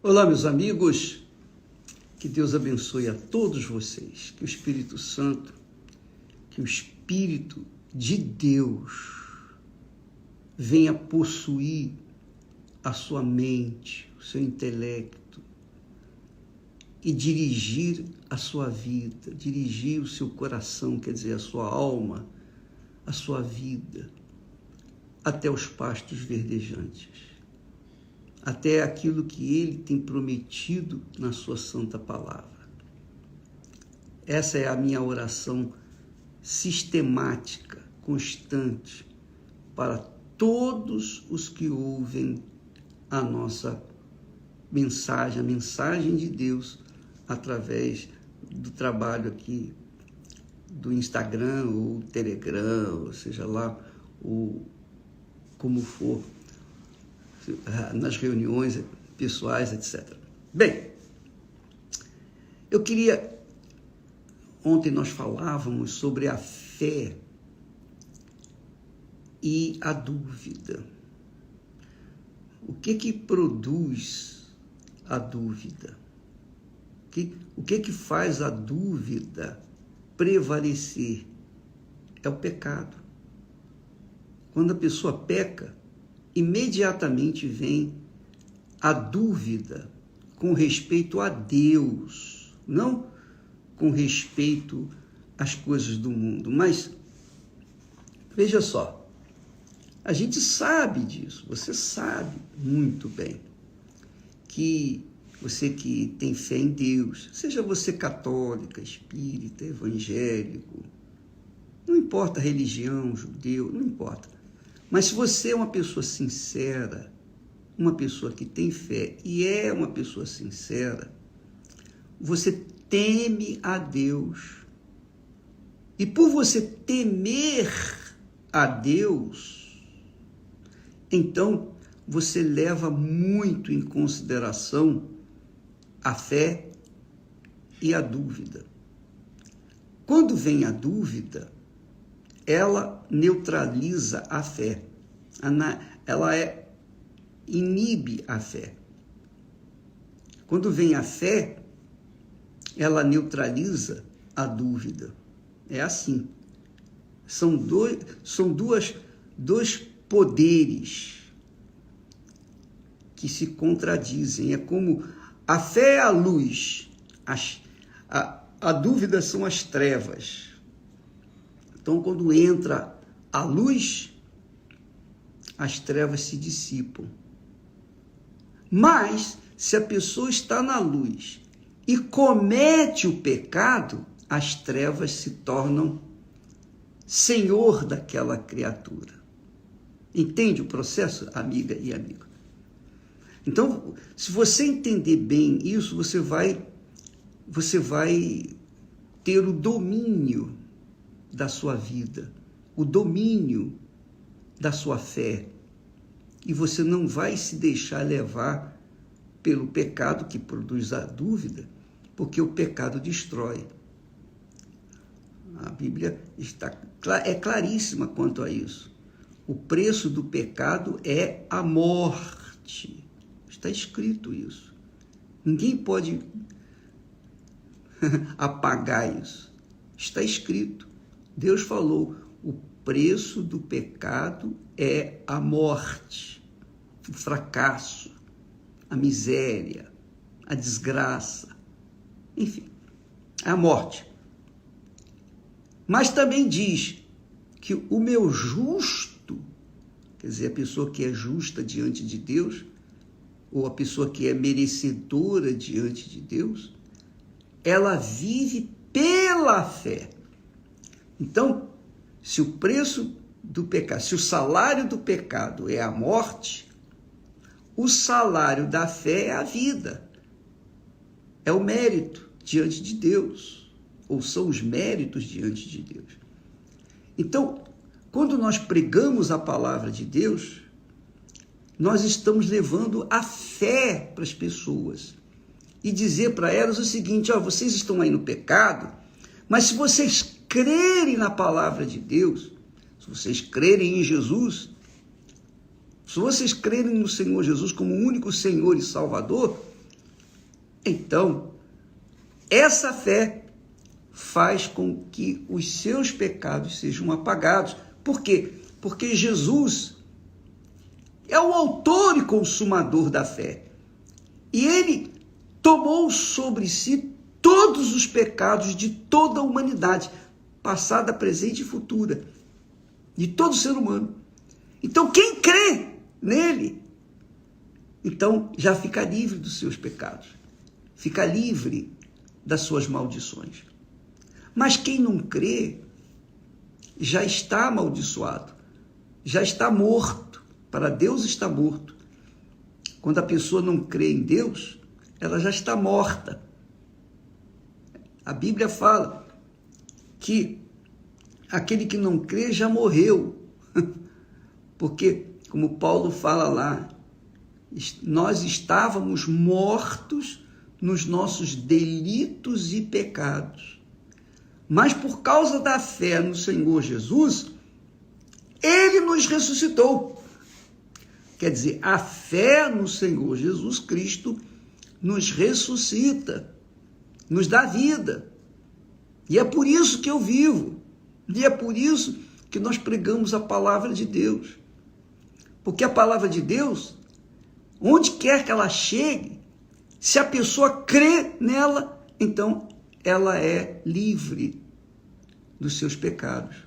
Olá, meus amigos, que Deus abençoe a todos vocês, que o Espírito Santo, que o Espírito de Deus venha possuir a sua mente, o seu intelecto e dirigir a sua vida, dirigir o seu coração, quer dizer, a sua alma, a sua vida, até os pastos verdejantes, até aquilo que Ele tem prometido na sua santa palavra. Essa é a minha oração sistemática, constante, para todos os que ouvem a nossa mensagem, a mensagem de Deus, através do trabalho aqui do Instagram ou Telegram, ou seja lá, como for, nas reuniões pessoais, etc. Bem, eu queria... Ontem nós falávamos sobre a fé e a dúvida. O que produz a dúvida? O que faz a dúvida prevalecer? É o pecado. Quando a pessoa peca, imediatamente vem a dúvida com respeito a Deus, não com respeito às coisas do mundo. Mas, veja só, a gente sabe disso, você sabe muito bem que você que tem fé em Deus, seja você católica, espírita, evangélico, não importa a religião, judeu, não importa. Mas se você é uma pessoa sincera, uma pessoa que tem fé e é uma pessoa sincera, você teme a Deus. E por você temer a Deus, então você leva muito em consideração a fé e a dúvida. Quando vem a dúvida, ela neutraliza a fé, ela inibe a fé. Quando vem a fé, ela neutraliza a dúvida. É assim. São dois poderes que se contradizem. É como a fé é a luz, a dúvida são as trevas. Então, quando entra a luz, as trevas se dissipam. Mas, se a pessoa está na luz e comete o pecado, as trevas se tornam senhor daquela criatura. Entende o processo, amiga e amigo? Então, se você entender bem isso, você vai ter o domínio da sua vida, o domínio da sua fé, e você não vai se deixar levar pelo pecado que produz a dúvida, porque o pecado destrói. A Bíblia é claríssima quanto a isso. O preço do pecado é a morte. Está escrito isso. Ninguém pode apagar isso. Está escrito. Deus falou, o preço do pecado é a morte, o fracasso, a miséria, a desgraça, enfim, a morte. Mas também diz que o meu justo, quer dizer, a pessoa que é justa diante de Deus, ou a pessoa que é merecedora diante de Deus, ela vive pela fé. Então, se o preço do pecado, se o salário do pecado é a morte, o salário da fé é a vida, é o mérito diante de Deus, ou são os méritos diante de Deus. Então, quando nós pregamos a palavra de Deus, nós estamos levando a fé para as pessoas e dizer para elas o seguinte, vocês estão aí no pecado, mas se vocês crerem na palavra de Deus, se vocês crerem em Jesus, se vocês crerem no Senhor Jesus como o único Senhor e Salvador, Então, essa fé faz com que os seus pecados sejam apagados. Por quê? Porque Jesus é o autor e consumador da fé. E ele tomou sobre si todos os pecados de toda a humanidade, passada, presente e futura, de todo ser humano. Então, quem crê nele, então já fica livre dos seus pecados, fica livre das suas maldições. Mas quem não crê, já está amaldiçoado, já está morto. Para Deus está morto. Quando a pessoa não crê em Deus, ela já está morta. A Bíblia fala que aquele que não crê já morreu. Porque, como Paulo fala lá, nós estávamos mortos nos nossos delitos e pecados. Mas por causa da fé no Senhor Jesus, ele nos ressuscitou. Quer dizer, a fé no Senhor Jesus Cristo nos ressuscita, nos dá vida. E é por isso que eu vivo. E é por isso que nós pregamos a palavra de Deus. Porque a palavra de Deus, onde quer que ela chegue, se a pessoa crê nela, então ela é livre dos seus pecados.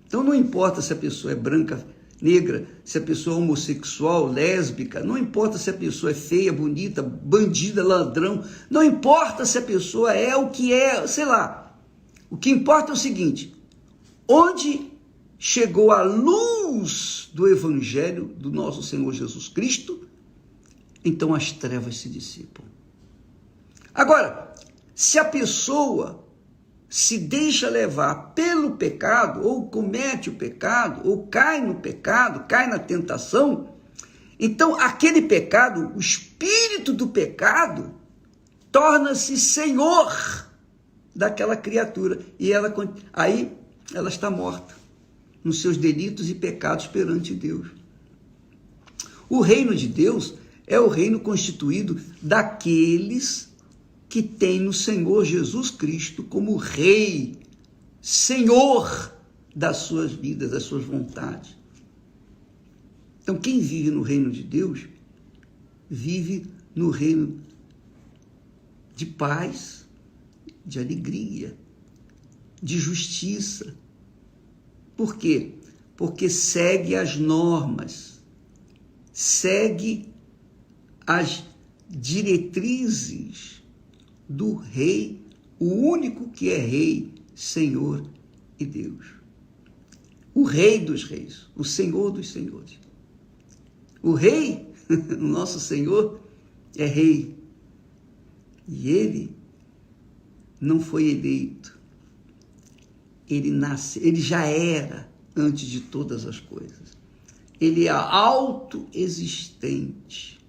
Então não importa se a pessoa é branca, negra, se a pessoa é homossexual, lésbica, não importa se a pessoa é feia, bonita, bandida, ladrão, não importa se a pessoa é o que é, sei lá. O que importa é o seguinte: onde chegou a luz do Evangelho do nosso Senhor Jesus Cristo, então as trevas se dissipam. Agora, se a pessoa se deixa levar pelo pecado, ou comete o pecado, ou cai no pecado, cai na tentação, então aquele pecado, o espírito do pecado, torna-se senhor daquela criatura. E aí ela está morta nos seus delitos e pecados perante Deus. O reino de Deus é o reino constituído daqueles que têm no Senhor Jesus Cristo como Rei, Senhor das suas vidas, das suas vontades. Então, quem vive no reino de Deus, vive no reino de paz, de alegria, de justiça. Por quê? Porque segue as normas, segue as diretrizes do Rei, o único que é Rei, Senhor e Deus. O Rei dos Reis, o Senhor dos Senhores. O Rei, o nosso Senhor, é Rei. E Ele não foi eleito. Ele já era antes de todas as coisas. Ele é autoexistente.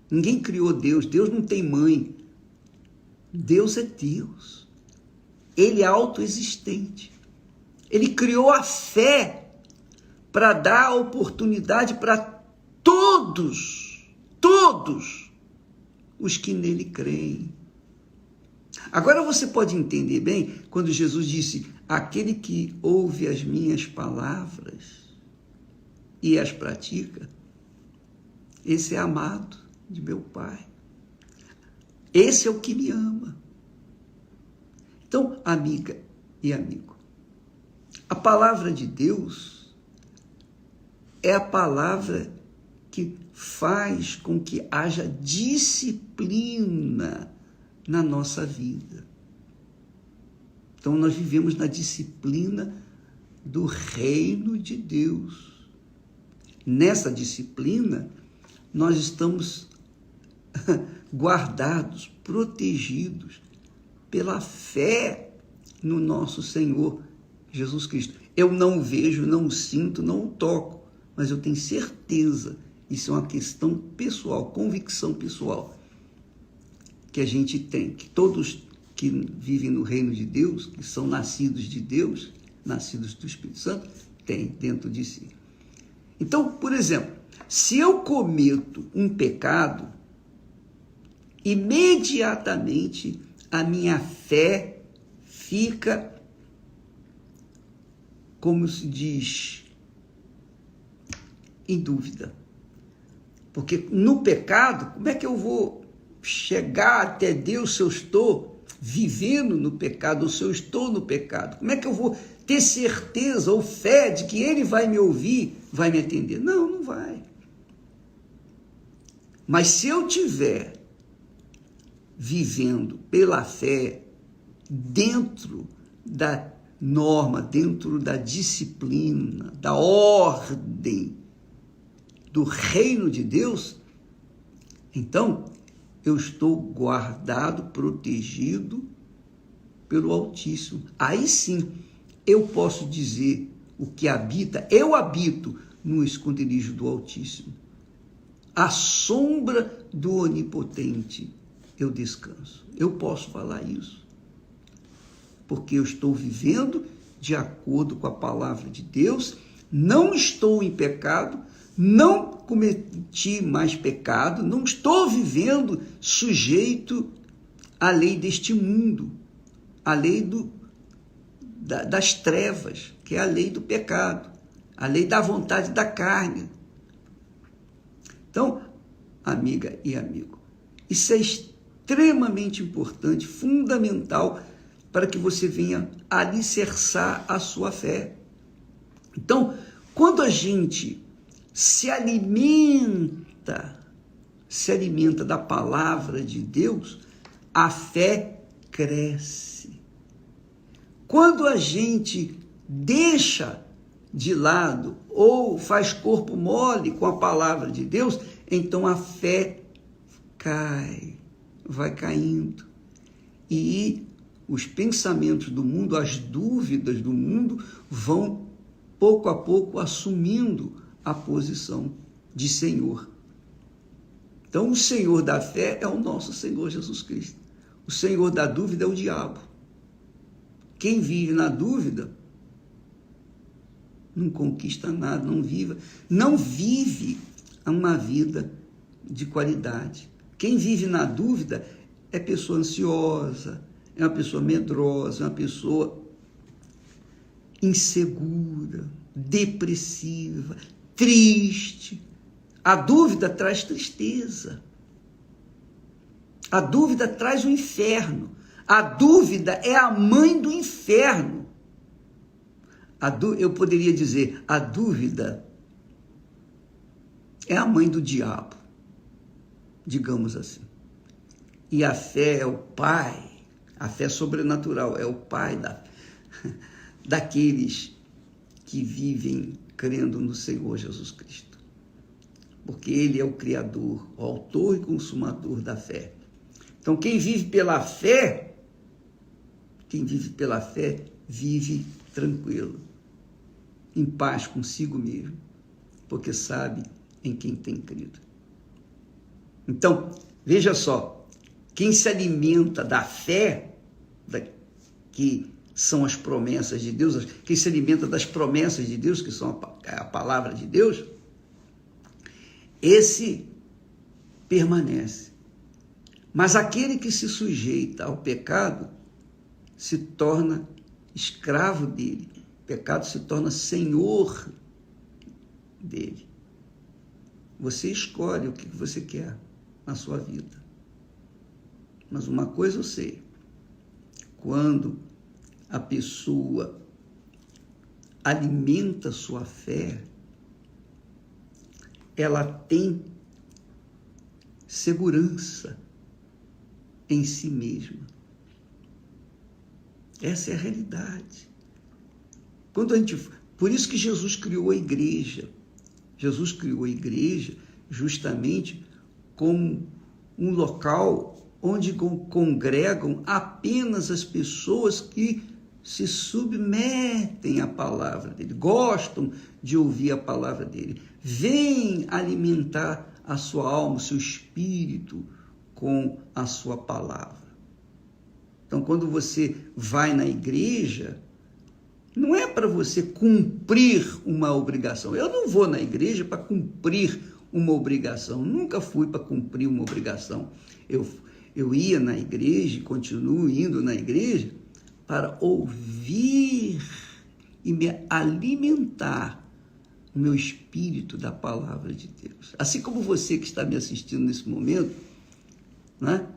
Ninguém criou Deus. Deus não tem mãe. Deus é Deus. Ele é autoexistente. Ele criou a fé para dar a oportunidade para todos os que nele creem. Agora você pode entender bem quando Jesus disse: aquele que ouve as minhas palavras e as pratica, esse é amado de meu Pai. Esse é o que me ama. Então, amiga e amigo, a palavra de Deus é a palavra que faz com que haja disciplina na nossa vida. Então, nós vivemos na disciplina do reino de Deus. Nessa disciplina, nós estamos guardados, protegidos pela fé no nosso Senhor Jesus Cristo. Eu não vejo, não sinto, não toco, mas eu tenho certeza, isso é uma questão pessoal, convicção pessoal, que a gente tem, que todos que vivem no reino de Deus, que são nascidos de Deus, nascidos do Espírito Santo, têm dentro de si. Então, por exemplo, se eu cometo um pecado, imediatamente a minha fé fica, como se diz, em dúvida. Porque no pecado, como é que eu vou chegar até Deus se eu estou vivendo no pecado, ou se eu estou no pecado? Como é que eu vou ter certeza ou fé de que Ele vai me ouvir, vai me atender? Não, não vai. Mas se eu tiver vivendo pela fé dentro da norma, dentro da disciplina, da ordem do reino de Deus, então eu estou guardado, protegido pelo Altíssimo. Aí sim eu posso dizer o que habita, eu habito no esconderijo do Altíssimo. À sombra do Onipotente eu descanso. Eu posso falar isso, porque eu estou vivendo de acordo com a palavra de Deus, não estou em pecado, não cometi mais pecado, não estou vivendo sujeito à lei deste mundo, à lei das trevas, que é a lei do pecado, a lei da vontade da carne. Então, amiga e amigo, isso é extremamente importante, fundamental, para que você venha alicerçar a sua fé. Então, quando a gente se alimenta da palavra de Deus, a fé cresce. Quando a gente deixa de lado ou faz corpo mole com a palavra de Deus, então a fé cai, vai caindo. E os pensamentos do mundo, as dúvidas do mundo vão pouco a pouco assumindo a posição de Senhor. Então o Senhor da fé é o nosso Senhor Jesus Cristo. O Senhor da dúvida é o diabo. Quem vive na dúvida não conquista nada, não vive uma vida de qualidade. Quem vive na dúvida é pessoa ansiosa, é uma pessoa medrosa, é uma pessoa insegura, depressiva, triste. A dúvida traz tristeza. A dúvida traz o inferno. A dúvida é a mãe do inferno. Eu poderia dizer, a dúvida é a mãe do diabo, digamos assim. E a fé é o pai, a fé sobrenatural é o pai daqueles que vivem crendo no Senhor Jesus Cristo. Porque Ele é o Criador, o autor e consumador da fé. Então, quem vive pela fé vive tranquilo, em paz consigo mesmo, porque sabe em quem tem crido. Então, veja só, quem se alimenta da fé, que são as promessas de Deus, quem se alimenta das promessas de Deus, que são a palavra de Deus, esse permanece. Mas aquele que se sujeita ao pecado se torna escravo dele. O pecado se torna senhor dele. Você escolhe o que você quer na sua vida. Mas uma coisa eu sei, quando a pessoa alimenta sua fé, ela tem segurança em si mesma. Essa é a realidade. Por isso que Jesus criou a igreja. Jesus criou a igreja justamente como um local onde congregam apenas as pessoas que se submetem à palavra dele, gostam de ouvir a palavra dele, vêm alimentar a sua alma, o seu espírito com a sua palavra. Então, quando você vai na igreja, não é para você cumprir uma obrigação. Eu não vou na igreja para cumprir uma obrigação. Nunca fui para cumprir uma obrigação. Eu ia na igreja e continuo indo na igreja para ouvir e me alimentar o meu espírito da palavra de Deus. Assim como você que está me assistindo nesse momento, né?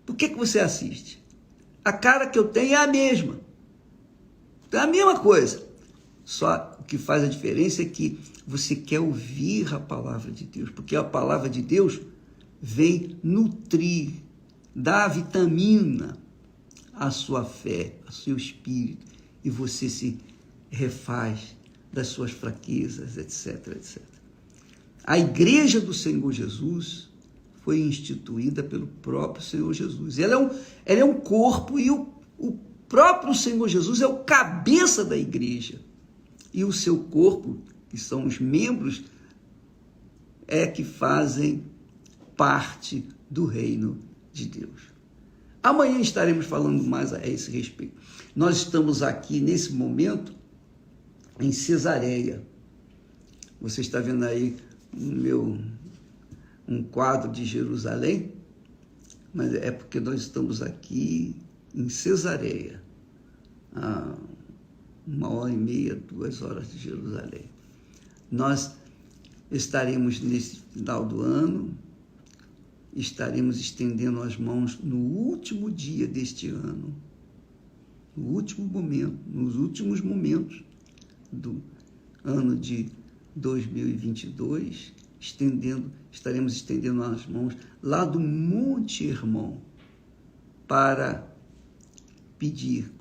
Por que você assiste? A cara que eu tenho é a mesma. É a mesma coisa. Só o que faz a diferença é que você quer ouvir a palavra de Deus, porque a palavra de Deus vem nutrir, dar vitamina à sua fé, ao seu espírito, e você se refaz das suas fraquezas, etc, etc. A igreja do Senhor Jesus foi instituída pelo próprio Senhor Jesus. Ela é um corpo e o próprio Senhor Jesus é o cabeça da igreja. E o seu corpo, que são os membros, é que fazem parte do reino de Deus. Amanhã estaremos falando mais a esse respeito. Nós estamos aqui, nesse momento, em Cesareia. Você está vendo aí um quadro de Jerusalém, mas é porque nós estamos aqui em Cesareia, a 1h30, 2 horas de Jerusalém. Nós estaremos nesse final do ano, estaremos estendendo as mãos no último dia deste ano, no último momento, nos últimos momentos do ano de 2022, estaremos estendendo as mãos lá do Monte Hermon para pedir,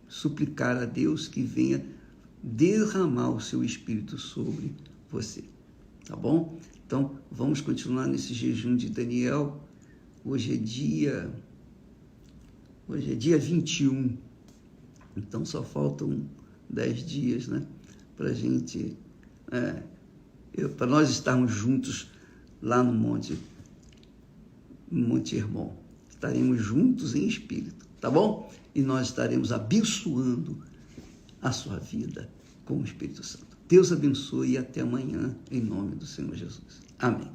suplicar a Deus que venha derramar o seu Espírito sobre você, tá bom? Então, vamos continuar nesse jejum de Daniel. Hoje é dia 21, então só faltam 10 dias, né? Para nós estarmos juntos lá no Monte Hermon. Estaremos juntos em espírito, tá bom? E nós estaremos abençoando a sua vida com o Espírito Santo. Deus abençoe e até amanhã, em nome do Senhor Jesus. Amém.